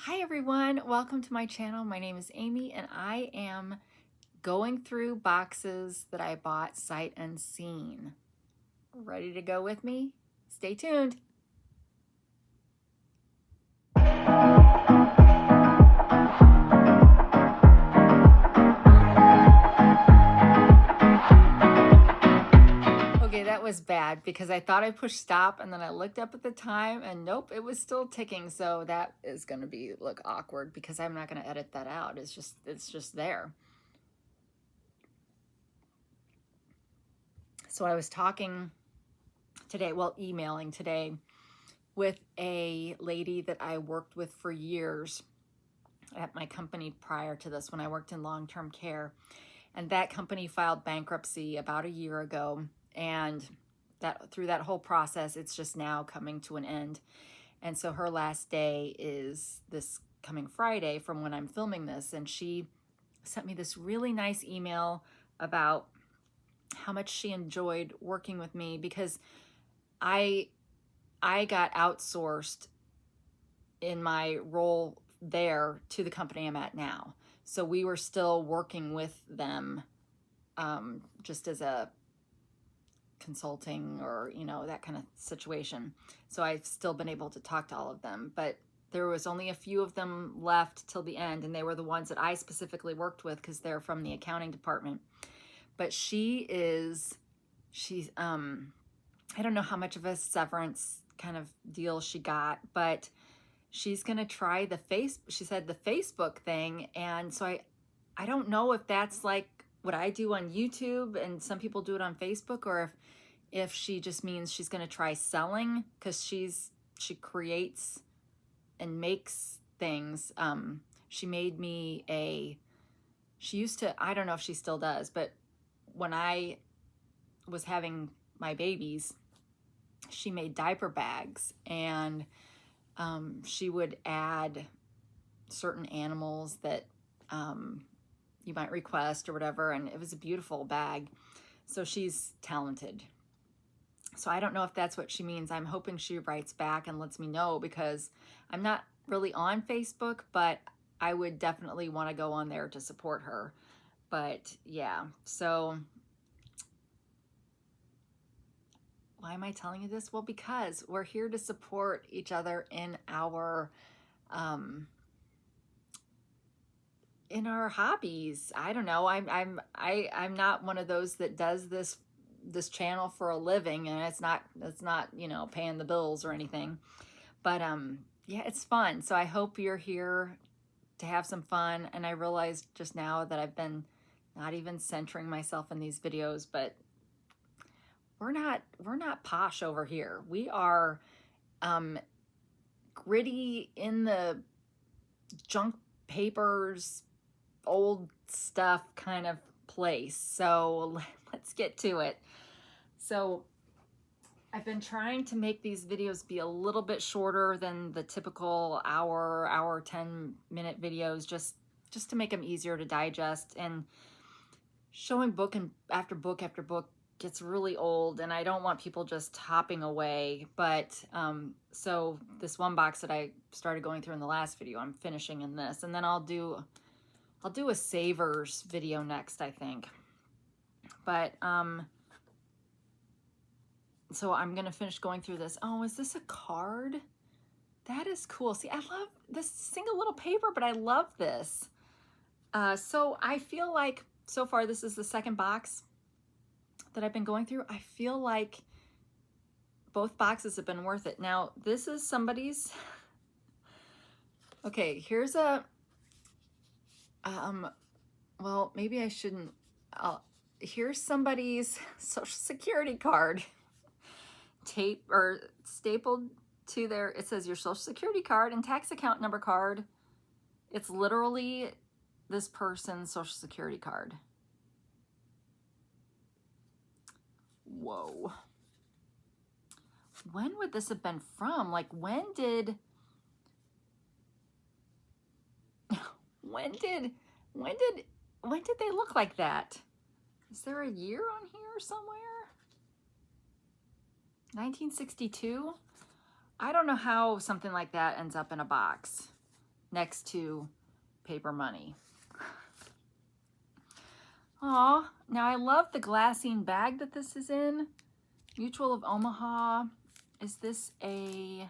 Hi everyone, welcome to my channel. My name is Amy and I am going through boxes that I bought sight unseen. Ready to go with me? Stay tuned. Okay, that was bad because I thought I pushed stop and then I looked up at the time and nope, it was still ticking. So that is going to look awkward because I'm not going to edit that out. It's just there. So I was talking today, emailing today with a lady that I worked with for years at my company prior to this when I worked in long-term care. And that company filed bankruptcy about a year ago. And through that whole process, it's just now coming to an end. And so her last day is this coming Friday from when I'm filming this. And she sent me this really nice email about how much she enjoyed working with me because I got outsourced in my role there to the company I'm at now. So we were still working with them just as a consulting or, that kind of situation. So I've still been able to talk to all of them, but there was only a few of them left till the end. And they were the ones that I specifically worked with because they're from the accounting department. But she's, I don't know how much of a severance kind of deal she got, but she's going to try she said the Facebook thing. And so I don't know if that's like what I do on YouTube and some people do it on Facebook, or if she just means she's going to try selling because she creates and makes things. She made me she used to, I don't know if she still does, but when I was having my babies, she made diaper bags and she would add certain animals that you might request or whatever, and it was a beautiful bag. So she's talented. So I don't know if that's what she means. I'm hoping she writes back and lets me know because I'm not really on Facebook, but I would definitely want to go on there to support her. But yeah, so why am I telling you this? Well, because we're here to support each other in our hobbies. I don't know. I'm not one of those that does this channel for a living, and it's not paying the bills or anything. But yeah, it's fun. So I hope you're here to have some fun. And I realized just now that I've been not even centering myself in these videos, but we're not posh over here. We are gritty in the junk papers, old stuff kind of place. So let's get to it. So I've been trying to make these videos be a little bit shorter than the typical hour 10-minute videos, just to make them easier to digest. And showing book after book after book gets really old, and I don't want people just hopping away. But so this one box that I started going through in the last video, I'm finishing in this, and then I'll do a savers video next, I think. But so I'm gonna finish going through this. Oh, is this a card? That is cool. See, I love this single little paper, but I love this. So I feel like so far this is the second box that I've been going through. I feel like both boxes have been worth it. Now, this is somebody's, okay, here's a, well, maybe I shouldn't, here's somebody's social security card tape or stapled to their, it says your social security card and tax account number card. It's literally this person's social security card. Whoa. When would this have been from? Like, when did they look like that? Is there a year on here somewhere? 1962? I don't know how something like that ends up in a box. next to paper money. Aw, now I love the glassine bag that this is in. Mutual of Omaha. Is this a...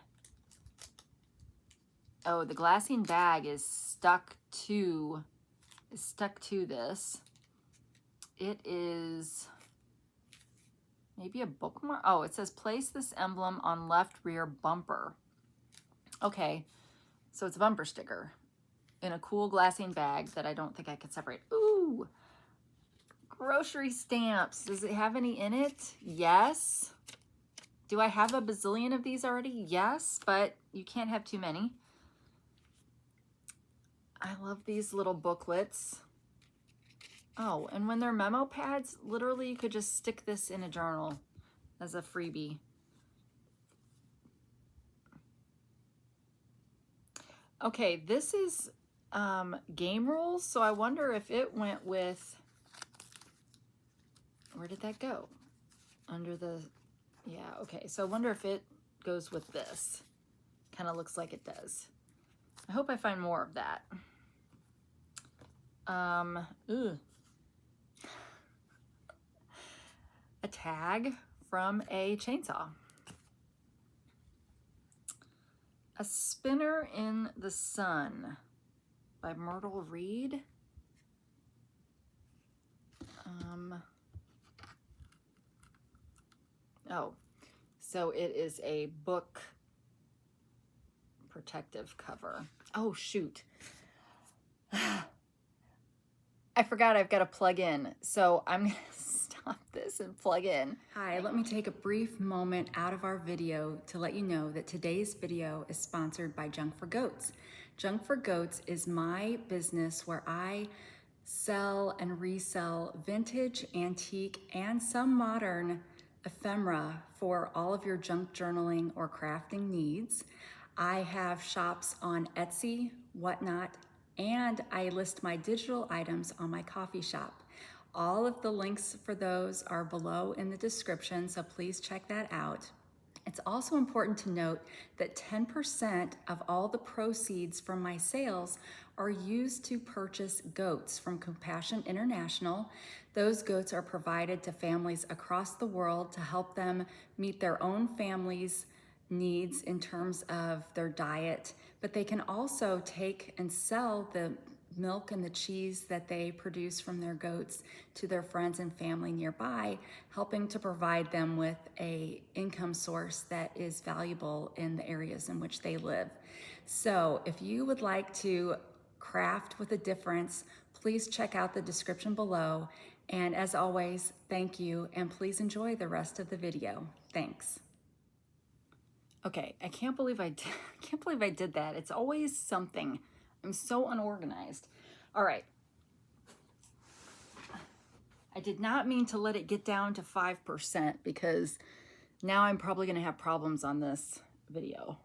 Oh, the glassine bag is stuck to this. It is maybe a bookmark. Oh, it says place this emblem on left rear bumper. Okay, so it's a bumper sticker in a cool glassine bag that I don't think I could separate. Ooh, grocery stamps. Does it have any in it? Yes. Do I have a bazillion of these already? Yes, but you can't have too many. I love these little booklets. Oh, and when they're memo pads, literally you could just stick this in a journal as a freebie. Okay, this is game rules, so I wonder if it went with, where did that go? Under the, yeah, okay, so I wonder if it goes with this. Kind of looks like it does. I hope I find more of that. Ugh. A tag from a chainsaw. A Spinner in the Sun by Myrtle Reed. Oh, so it is a book protective cover. Oh, shoot. I forgot I've got to plug in. So I'm going to stop this and plug in. Hi, let me take a brief moment out of our video to let you know that today's video is sponsored by Junk for Goats. Junk for Goats is my business where I sell and resell vintage, antique, and some modern ephemera for all of your junk journaling or crafting needs. I have shops on Etsy, Whatnot, and I list my digital items on my coffee shop. All of the links for those are below in the description, so please check that out. It's also important to note that 10% of all the proceeds from my sales are used to purchase goats from Compassion International. Those goats are provided to families across the world to help them meet their own families' needs in terms of their diet, but they can also take and sell the milk and the cheese that they produce from their goats to their friends and family nearby, helping to provide them with a income source that is valuable in the areas in which they live. So if you would like to craft with a difference, please check out the description below. And as always, thank you, and please enjoy the rest of the video. Thanks. Okay, I can't believe I did that. It's always something. I'm so unorganized. All right. I did not mean to let it get down to 5% because now I'm probably going to have problems on this video.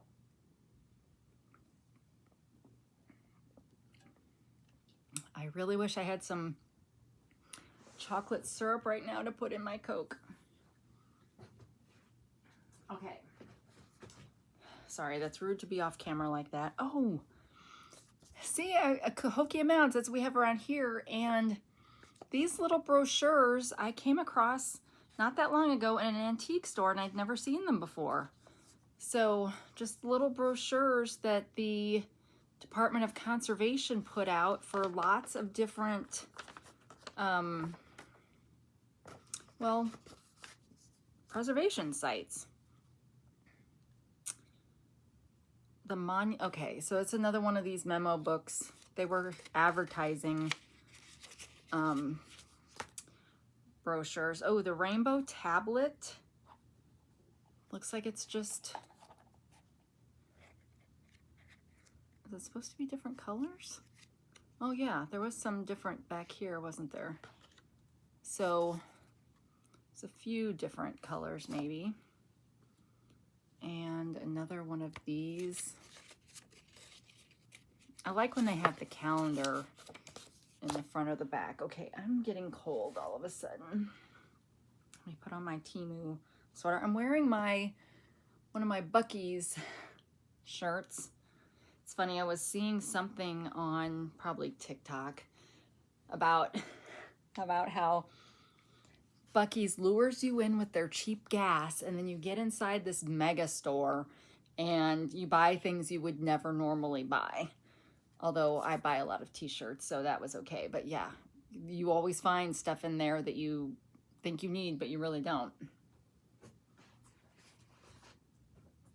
I really wish I had some chocolate syrup right now to put in my Coke. Okay. Sorry, that's rude to be off camera like that. Oh, see, a Cahokia amounts as we have around here, and these little brochures I came across not that long ago in an antique store, and I'd never seen them before. So just little brochures that the Department of Conservation put out for lots of different, well, preservation sites. Okay, so it's another one of these memo books. They were advertising brochures. Oh, the rainbow tablet. Looks like it's just, is it supposed to be different colors? Oh yeah, there was some different back here, wasn't there? So there's a few different colors maybe. And another one of these. I like when they have the calendar in the front or the back. Okay, I'm getting cold all of a sudden. Let me put on my Temu sweater. I'm wearing one of my Buc-ee's shirts It's funny, I was seeing something on probably TikTok about how Buc-ee's lures you in with their cheap gas, and then you get inside this mega store and you buy things you would never normally buy. Although I buy a lot of t-shirts, so that was okay. But yeah, you always find stuff in there that you think you need, but you really don't.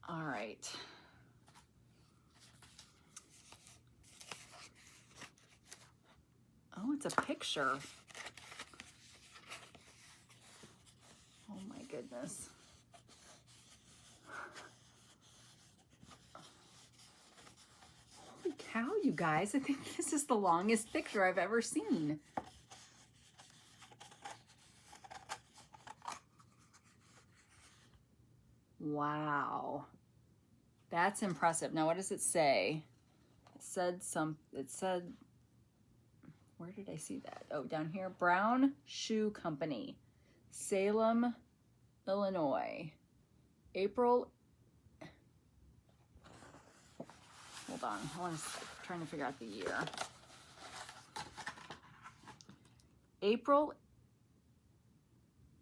All right. Oh, it's a picture. Oh my goodness. Holy cow, you guys. I think this is the longest picture I've ever seen. Wow. That's impressive. Now, what does it say? It said, where did I see that? Oh, down here. Brown Shoe Company, Salem, Illinois. April. Hold on. I'm trying to figure out the year. April.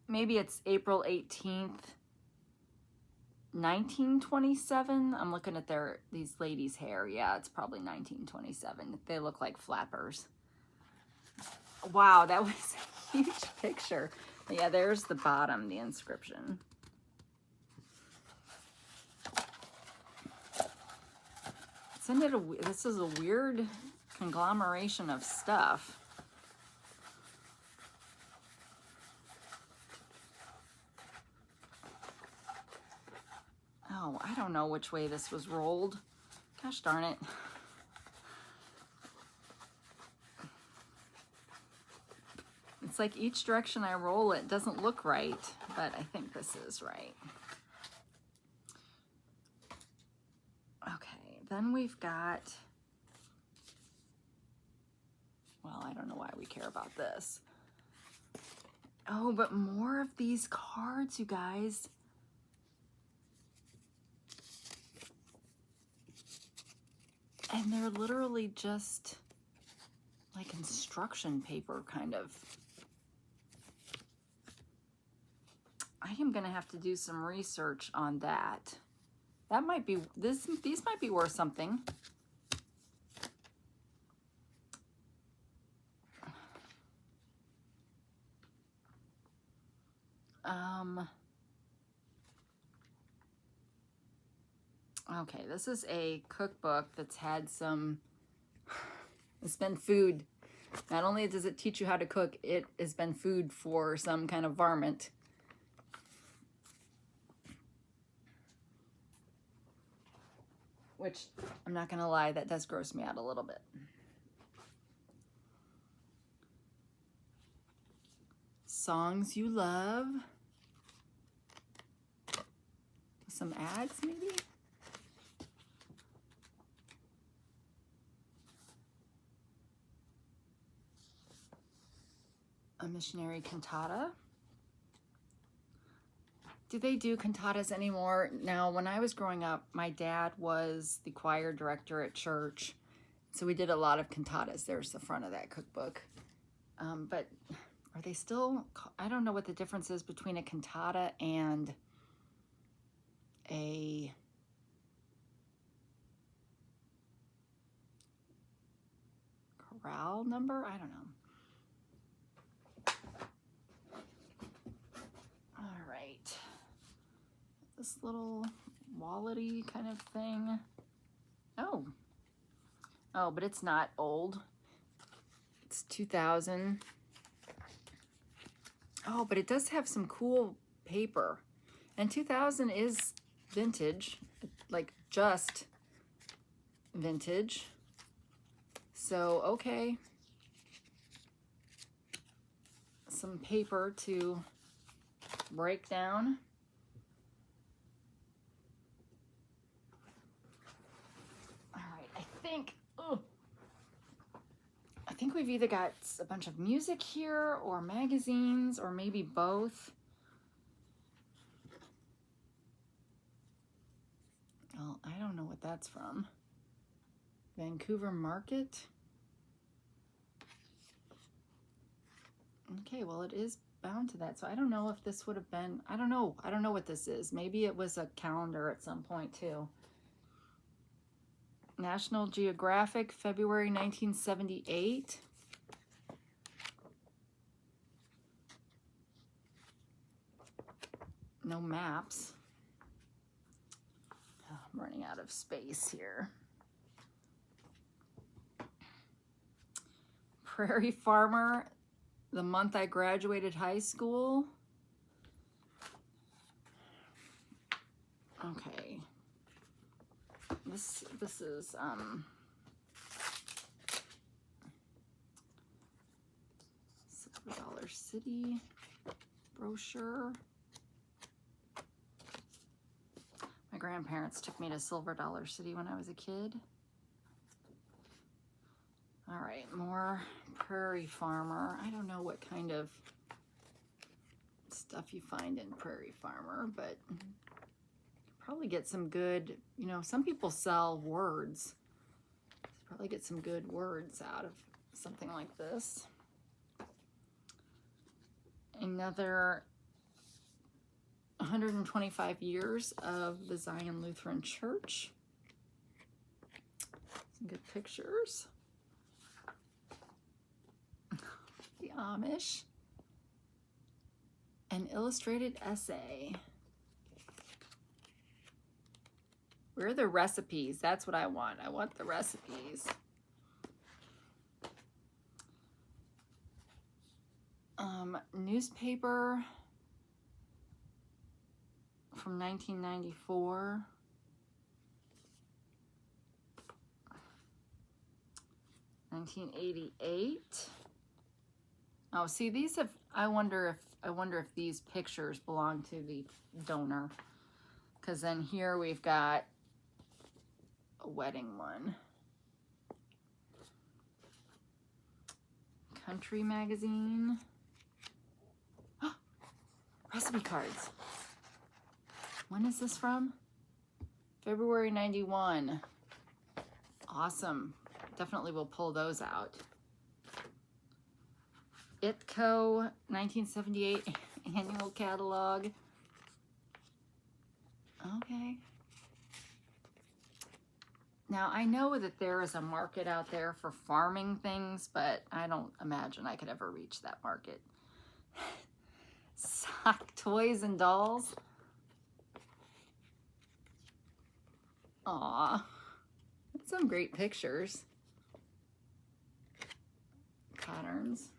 Maybe it's April 18th, 1927. I'm looking at these ladies' hair. Yeah, it's probably 1927. They look like flappers. Wow, that was a huge picture. Yeah, there's the bottom, the inscription. This is a weird conglomeration of stuff. Oh, I don't know which way this was rolled. Gosh darn it. It's like each direction I roll it doesn't look right, but I think this is right. Okay, then we've got, well, I don't know why we care about this. Oh, but more of these cards, you guys. And they're literally just like instruction paper, kind of. I am gonna have to do some research on that. That might be, these might be worth something. Okay, this is a cookbook that's had some, it's been food. Not only does it teach you how to cook, it has been food for some kind of varmint. Which, I'm not gonna lie, that does gross me out a little bit. Songs you love. Some ads, maybe? A missionary cantata. Do they do cantatas anymore? Now, when I was growing up, my dad was the choir director at church, so we did a lot of cantatas. There's the front of that cookbook. But are they still, I don't know what the difference is between a cantata and a chorale number? I don't know. All right. This little wallety kind of thing. Oh, but it's not old. It's 2000. Oh, but it does have some cool paper. And 2000 is vintage, like just vintage. So, okay. Some paper to break down. All right, I think we've either got a bunch of music here or magazines or maybe both. Well, I don't know what that's from. Vancouver Market. Okay, well, it is bound to that. So I don't know if this would have been, I don't know what this is. Maybe it was a calendar at some point too. National Geographic, February 1978. No maps. Oh, I'm running out of space here. Prairie Farmer, the month I graduated high school. Okay. This is $silver City brochure. My grandparents took me to Silver Dollar City when I was a kid. All right, more Prairie Farmer. I don't know what kind of stuff you find in Prairie Farmer, but probably get some good, you know, some people sell words. Probably get some good words out of something like this. Another 125 years of the Zion Lutheran Church. Some good pictures. The Amish. An illustrated essay. Where are the recipes? That's what I want. I want the recipes. Newspaper from 1994. $1988. Oh, see, these have, I wonder if these pictures belong to the donor. Because then here we've got a wedding one. Country magazine. Recipe cards. When is this from? February 91. Awesome. Definitely will pull those out. ITCO 1978 annual catalog. Okay. Now, I know that there is a market out there for farming things, but I don't imagine I could ever reach that market. Sock toys and dolls. Aw, that's some great pictures. Patterns.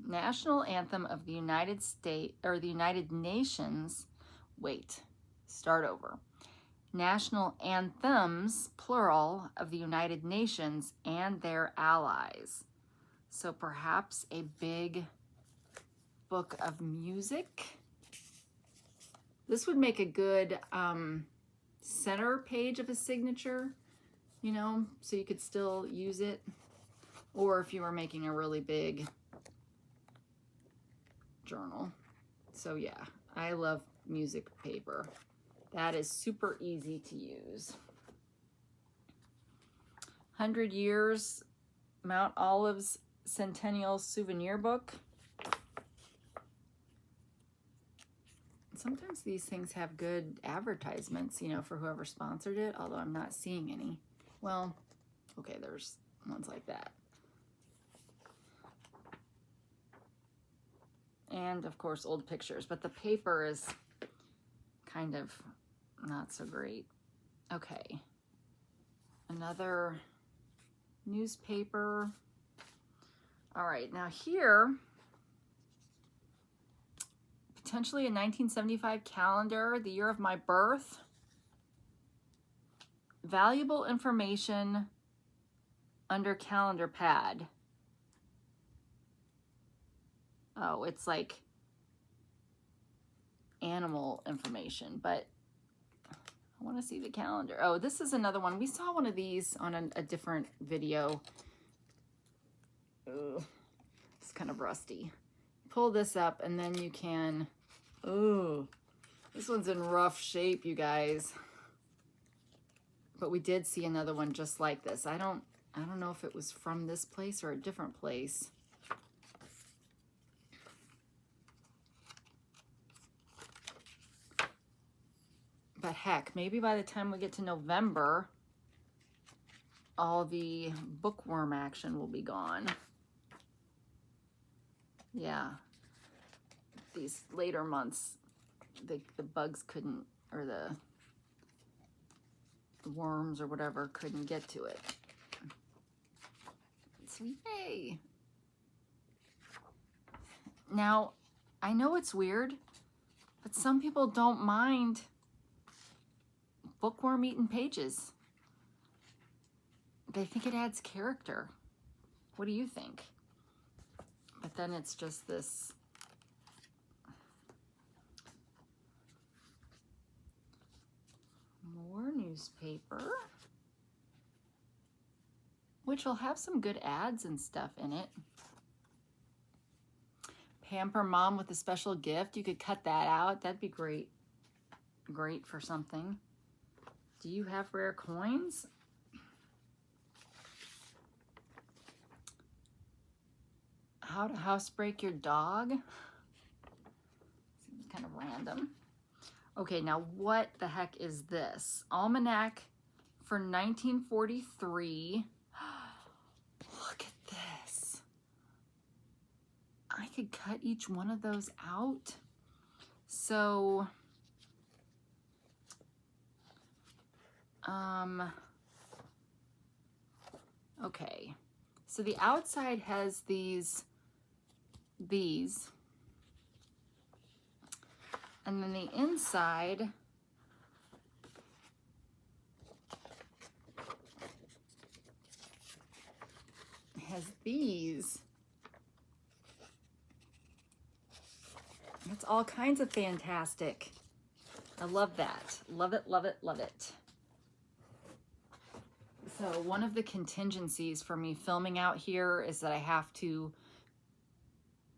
National Anthem of the United States, or the United Nations. Wait, start over. National Anthems, plural, of the United Nations and their allies. So perhaps a big book of music. This would make a good center page of a signature, you know, so you could still use it. Or if you were making a really big journal. So yeah, I love music paper. That is super easy to use. 100 Years Mount Olive's Centennial Souvenir Book. Sometimes these things have good advertisements, you know, for whoever sponsored it, although I'm not seeing any. Well, okay, there's ones like that. And of course, old pictures, but the paper is kind of not so great. Okay. Another newspaper. All right, now here, potentially a 1975 calendar, the year of my birth. Valuable information under calendar pad. Oh, it's like animal information, but I want to see the calendar. Oh, this is another one. We saw one of these on a different video. Ugh, it's kind of rusty. Pull this up and then you can, ooh, This one's in rough shape, you guys. But we did see another one just like this. I don't know if it was from this place or a different place. But heck, maybe by the time we get to November, all the bookworm action will be gone. Yeah. These later months, the bugs couldn't, or the worms or whatever couldn't get to it. So yay. Now, I know it's weird, but some people don't mind bookworm eaten pages. They think it adds character. What do you think? But then it's just this more newspaper, which will have some good ads and stuff in it. Pamper Mom with a special gift. You could cut that out. That'd be great. Great for something. Do you have rare coins? How to housebreak your dog. Seems kind of random. Okay, now what the heck is this? Almanac for 1943. Look at this. I could cut each one of those out. So, okay. So the outside has these, and then the inside has these. It's all kinds of fantastic. I love that. Love it, love it, love it. So one of the contingencies for me filming out here is that I have to,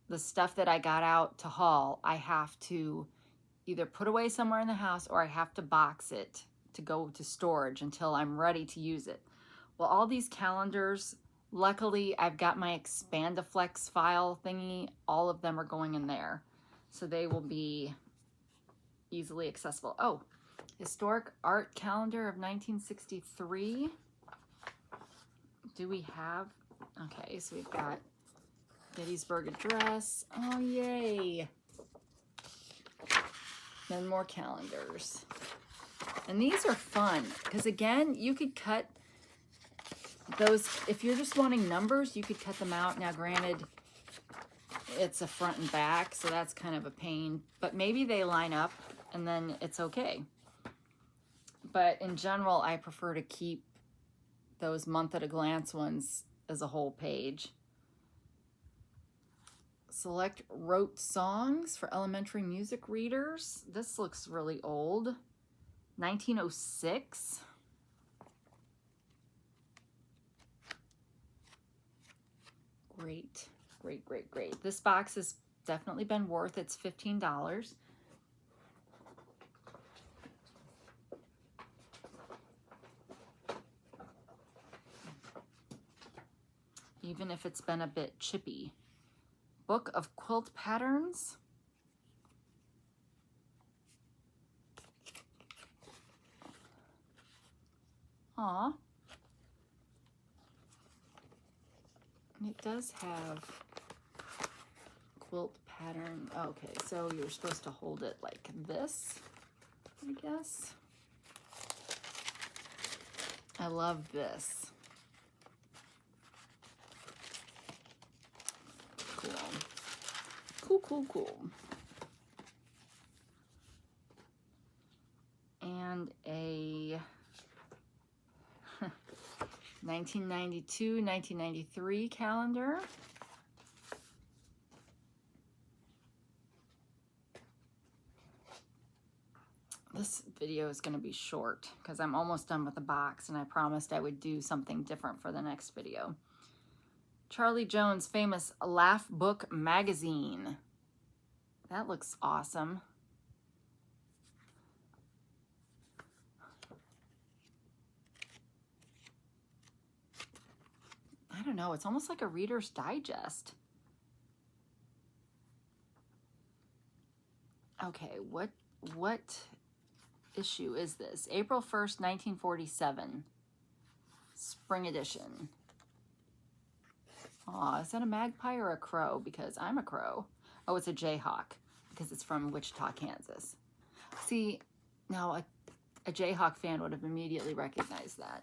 the stuff that I got out to haul, I have to either put away somewhere in the house or I have to box it to go to storage until I'm ready to use it. Well, all these calendars, luckily I've got my Expandaflex file thingy. All of them are going in there. So they will be easily accessible. Oh, historic art calendar of 1963. Do we have, okay, so we've got Gettysburg Address. Oh, yay. Then more calendars. And these are fun because, again, you could cut those. If you're just wanting numbers, you could cut them out. Now, granted, it's a front and back, so that's kind of a pain. But maybe they line up and then it's okay. But in general, I prefer to keep those month at a glance ones as a whole page. Select wrote songs for elementary music readers. This looks really old. 1906. Great, great, great, great. This box has definitely been worth its $15. Even if it's been a bit chippy. Book of Quilt Patterns. Aw. And it does have quilt pattern. Okay, so you're supposed to hold it like this, I guess. I love this. Cool. Cool, cool, cool. And a 1992, 1993 calendar. This video is going to be short because I'm almost done with the box and I promised I would do something different for the next video. Charlie Jones' famous Laugh Book magazine. That looks awesome. don't know, it's almost like a Reader's Digest. Okay, what issue is this? April 1st, 1947. Spring edition. Aw, is that a magpie or a crow? Because I'm a crow. Oh, it's a jayhawk because it's from Wichita, Kansas. See, now a Jayhawk fan would have immediately recognized that.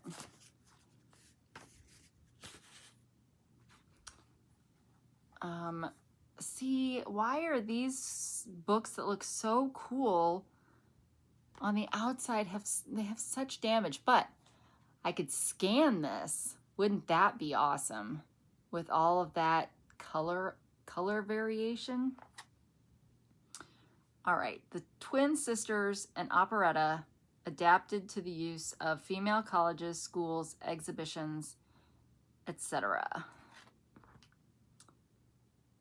See, why are these books that look so cool on the outside they have such damage? But I could scan this. Wouldn't that be awesome? With all of that color variation. All right, the Twin Sisters, an operetta adapted to the use of female colleges, schools, exhibitions, etc.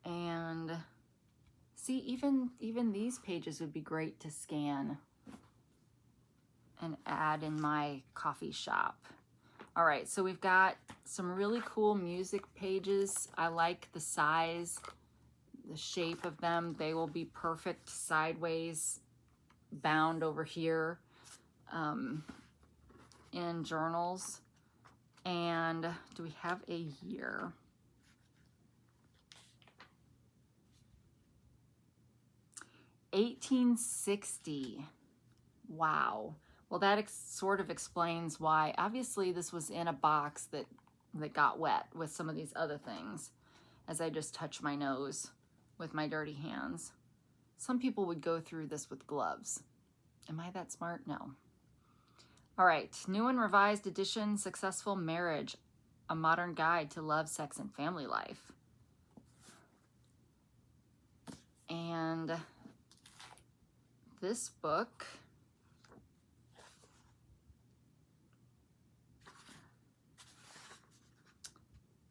And see, even these pages would be great to scan and add in my coffee shop. All right, so we've got some really cool music pages. I like the size, the shape of them. They will be perfect sideways bound over here in journals. And do we have a year? $1860. Wow. Well, that sort of explains why. Obviously, this was in a box that got wet with some of these other things as I just touch my nose with my dirty hands. Some people would go through this with gloves. Am I that smart? No. All right. New and revised edition, Successful Marriage, a modern guide to love, sex, and family life. And this book,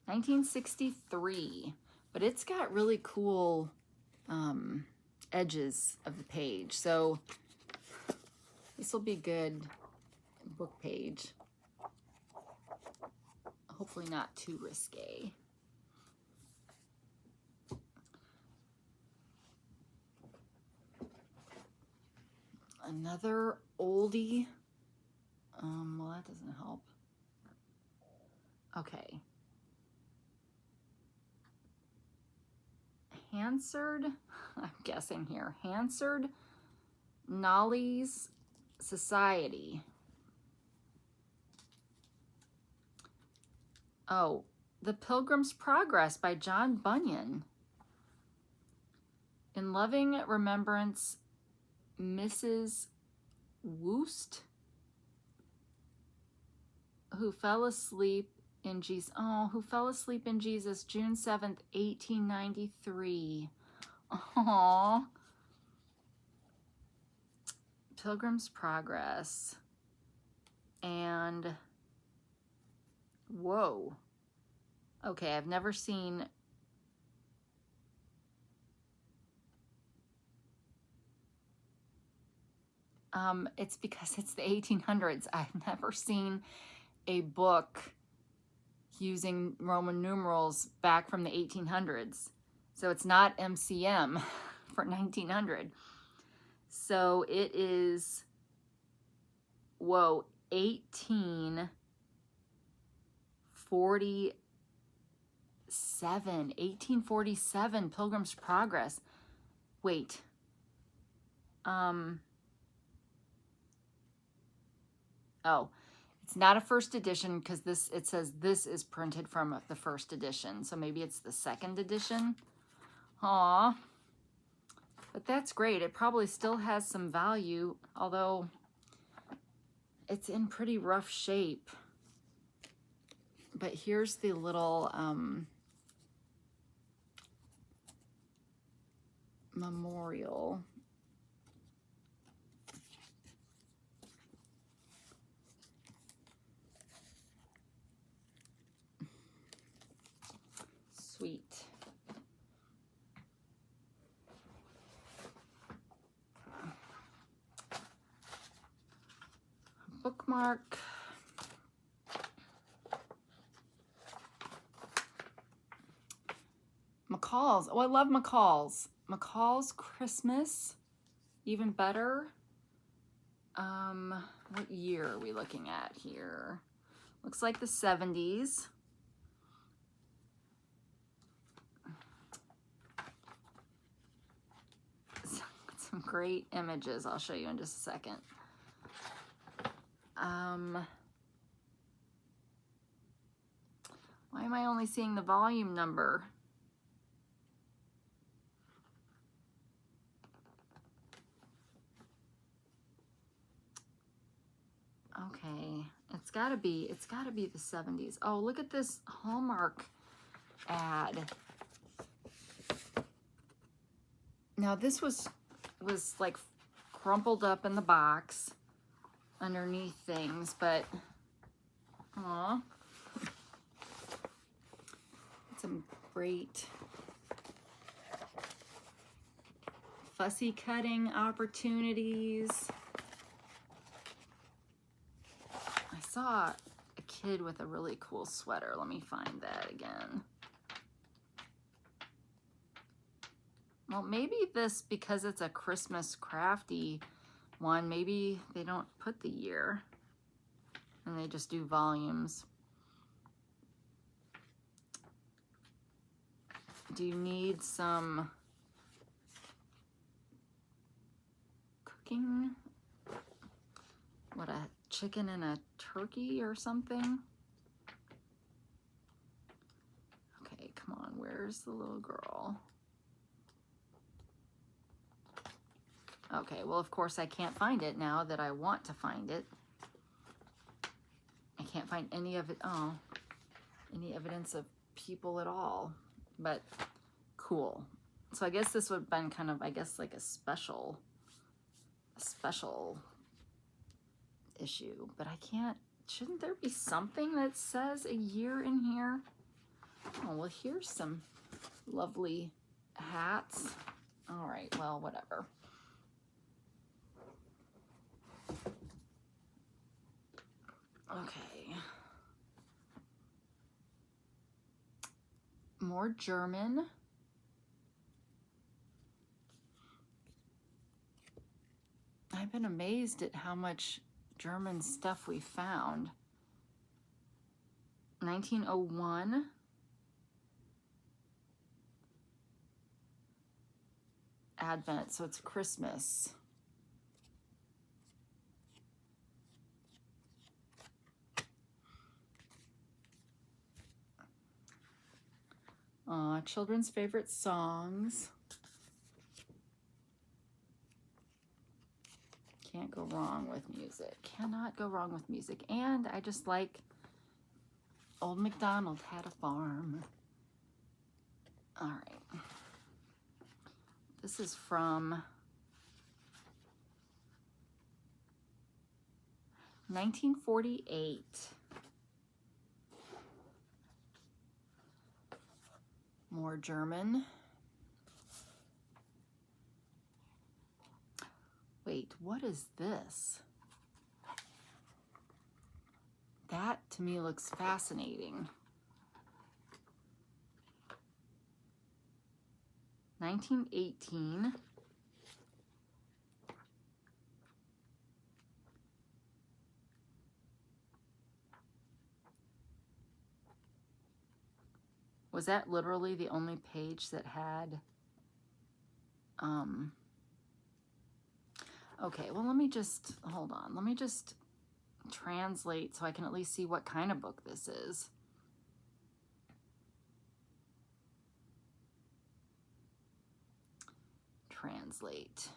$1963, but it's got really cool edges of the page. So this will be good book page. Hopefully not too risque. Another oldie. Well, that doesn't help. Okay. Hansard, I'm guessing here. Hansard Nolly's Society. Oh, The Pilgrim's Progress by John Bunyan. In loving remembrance, Mrs. Woost, who fell asleep in Jesus. Oh, who fell asleep in Jesus, June 7th, 1893. Aww. Pilgrim's Progress. And whoa. Okay, I've never seen it's because it's the 1800s. I've never seen a book using Roman numerals back from the 1800s. So it's not MCM for 1900. So it is, whoa, 1847, Pilgrim's Progress. Wait. Oh, it's not a first edition because it says this is printed from the first edition. So maybe it's the second edition. Aw. But that's great. It probably still has some value, although it's in pretty rough shape. But here's the little memorial. Sweet. Bookmark. McCall's. Oh, I love McCall's. McCall's Christmas, even better. What year are we looking at here? Looks like the 70s. Some great images I'll show you in just a second. Why am I only seeing the volume number? Okay, it's gotta be the 70s. Oh, look at this Hallmark ad. Now this was like crumpled up in the box underneath things, but aw, some great fussy cutting opportunities. I saw a kid with a really cool sweater. Let me find that again. Well, maybe this, because it's a Christmas crafty one, maybe they don't put the year and they just do volumes. Do you need some cooking? What, a chicken and a turkey or something? Okay, come on, where's the little girl? Okay, well, of course I can't find it now that I want to find it. I can't find any of it, any evidence of people at all, but cool. So I guess this would have been kind of, I guess, like a special issue, but I can't, shouldn't there be something that says a year in here? Oh, well, here's some lovely hats. All right, well, whatever. Okay. More German. I've been amazed at how much German stuff we found. 1901. Advent, so it's Christmas. Children's favorite songs. Can't go wrong with music. Cannot go wrong with music. And I just like Old MacDonald Had a Farm. All right. This is from 1948. More German. Wait, what is this? That to me looks fascinating. 1918. Was that literally the only page that had, okay, well, let me just, hold on. Let me just translate so I can at least see what kind of book this is. Translate.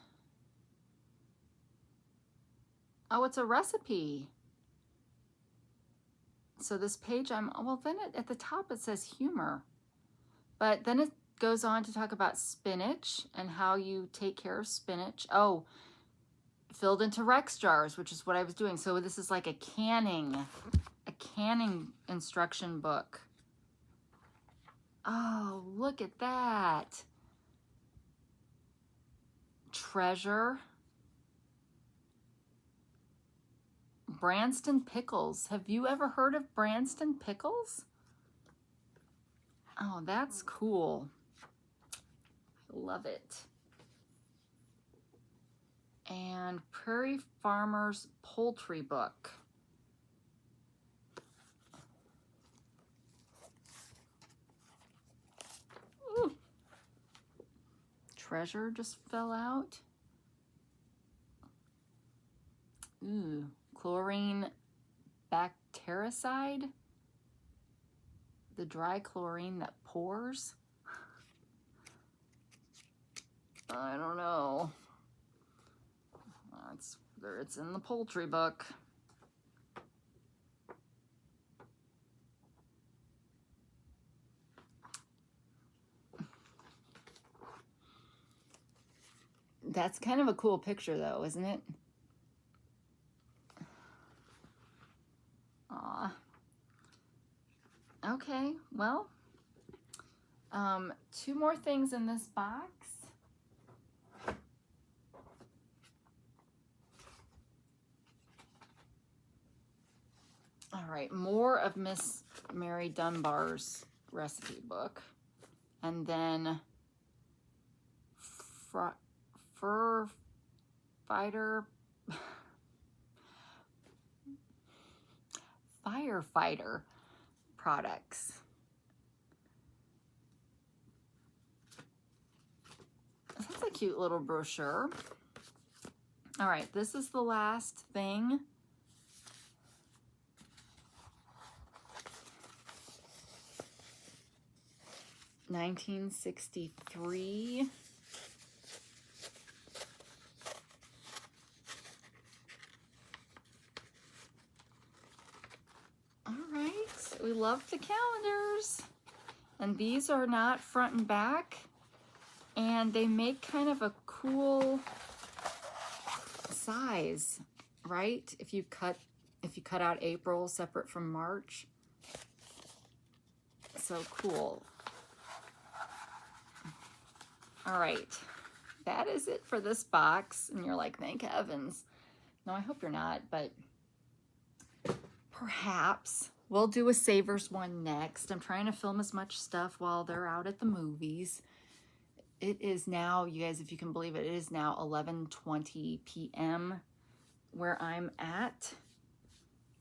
Oh, it's a recipe. So this page, well, then at the top it says humor, but then it goes on to talk about spinach and how you take care of spinach. Oh, filled into Rex jars, which is what I was doing. So this is like a canning instruction book. Oh, look at that. Treasure. Branston pickles. Have you ever heard of Branston pickles? Oh, that's cool. Love it. And Prairie Farmer's Poultry Book. Ooh. Treasure just fell out. Ooh, chlorine bactericide. The dry chlorine that pours. I don't know. It's in the poultry book. That's kind of a cool picture though, isn't it? Aw. Okay, well, 2 more things in this box. All right, more of Miss Mary Dunbar's recipe book. And then firefighter products. That's a cute little brochure. All right, this is the last thing. $1963. All right, we love the calendars. And these are not front and back. And they make kind of a cool size, right? If you cut out April separate from March. So cool. All right, that is it for this box. And you're like, thank heavens. No, I hope you're not, but perhaps we'll do a Savers one next. I'm trying to film as much stuff while they're out at the movies. It is now, you guys, if you can believe it, it is now 11:20 p.m. where I'm at.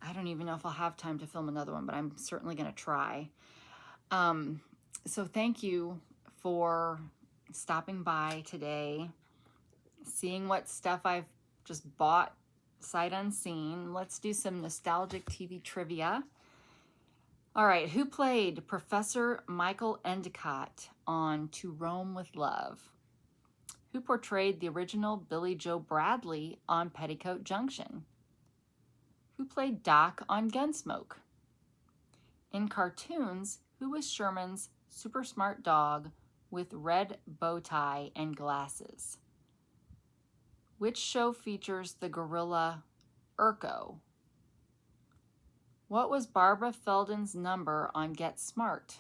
I don't even know if I'll have time to film another one, but I'm certainly going to try. So thank you for stopping by today, seeing what stuff I've just bought sight unseen. Let's do some nostalgic TV trivia. All right, who played Professor Michael Endicott on To Rome with Love? Who portrayed the original Billy Joe Bradley on Petticoat Junction? Who played Doc on Gunsmoke? In cartoons, who was Sherman's super smart dog with red bow tie and glasses? Which show features the gorilla Urko? What was Barbara Feldon's number on Get Smart?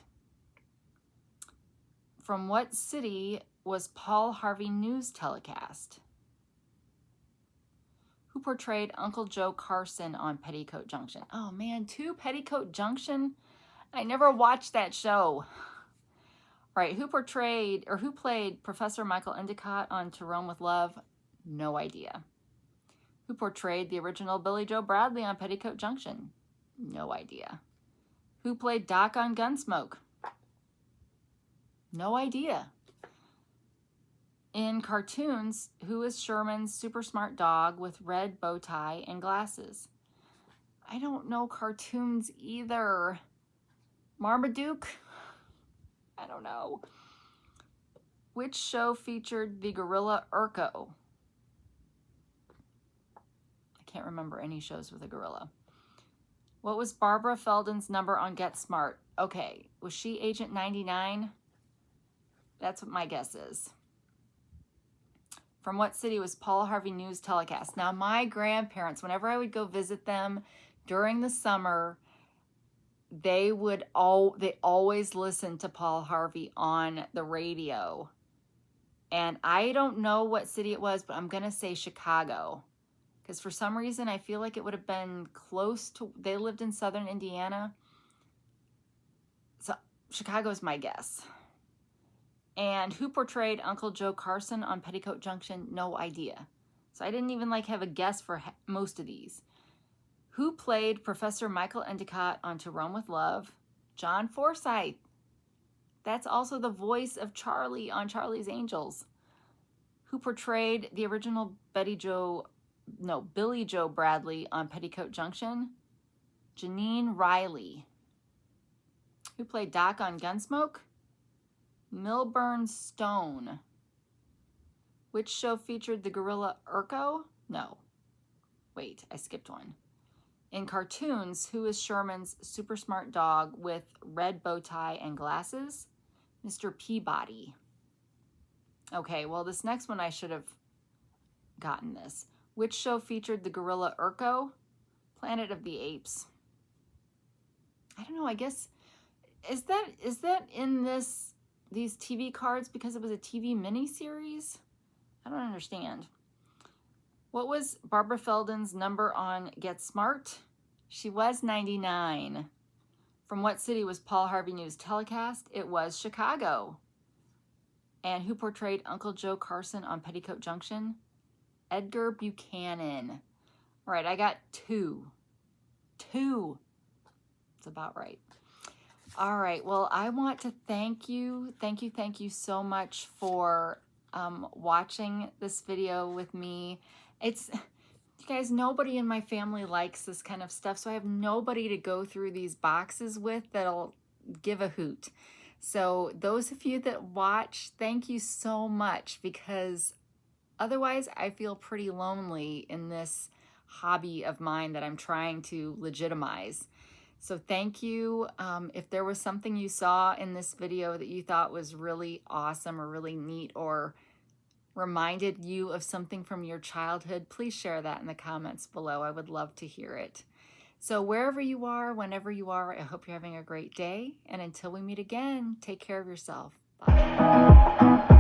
From what city was Paul Harvey News telecast? Who portrayed Uncle Joe Carson on Petticoat Junction? Oh man, 2 Petticoat Junction? I never watched that show. Right, who played Professor Michael Endicott on To Rome with Love? No idea. Who portrayed the original Billy Joe Bradley on Petticoat Junction? No idea. Who played Doc on Gunsmoke? No idea. In cartoons, who is Sherman's super smart dog with red bow tie and glasses? I don't know cartoons either. Marmaduke? I don't know. Which show featured the gorilla Urko? I can't remember any shows with a gorilla. What was Barbara Feldon's number on Get Smart? Okay, was she Agent 99? That's what my guess is. From what city was Paul Harvey News telecast? Now, my grandparents, whenever I would go visit them during the summer, they always listened to Paul Harvey on the radio. And I don't know what city it was, but I'm going to say Chicago. Because for some reason, I feel like it would have been close to, they lived in southern Indiana. So Chicago is my guess. And who portrayed Uncle Joe Carson on Petticoat Junction? No idea. So I didn't even like have a guess for most of these. Who played Professor Michael Endicott on To Rome with Love? John Forsythe. That's also the voice of Charlie on Charlie's Angels. Who portrayed the original Billy Joe Bradley on Petticoat Junction? Janine Riley. Who played Doc on Gunsmoke? Milburn Stone. Which show featured the gorilla Urko? No. Wait, I skipped one. In cartoons, who is Sherman's super smart dog with red bow tie and glasses? Mr. Peabody. Okay, well, this next one I should have gotten this. Which show featured the gorilla Urko? Planet of the Apes. I don't know, I guess, is that in these TV cards because it was a TV miniseries? I don't understand. What was Barbara Feldon's number on Get Smart? She was 99. From what city was Paul Harvey News telecast? It was Chicago. And who portrayed Uncle Joe Carson on Petticoat Junction? Edgar Buchanan. All right, I got two. It's about right. All right, well, I want to thank you so much for watching this video with me. You guys, nobody in my family likes this kind of stuff, so I have nobody to go through these boxes with that'll give a hoot. So those of you that watch, thank you so much, because otherwise I feel pretty lonely in this hobby of mine that I'm trying to legitimize. So thank you. If there was something you saw in this video that you thought was really awesome or really neat or reminded you of something from your childhood, please share that in the comments below. I would love to hear it. So wherever you are, whenever you are, I hope you're having a great day. And until we meet again, take care of yourself. Bye.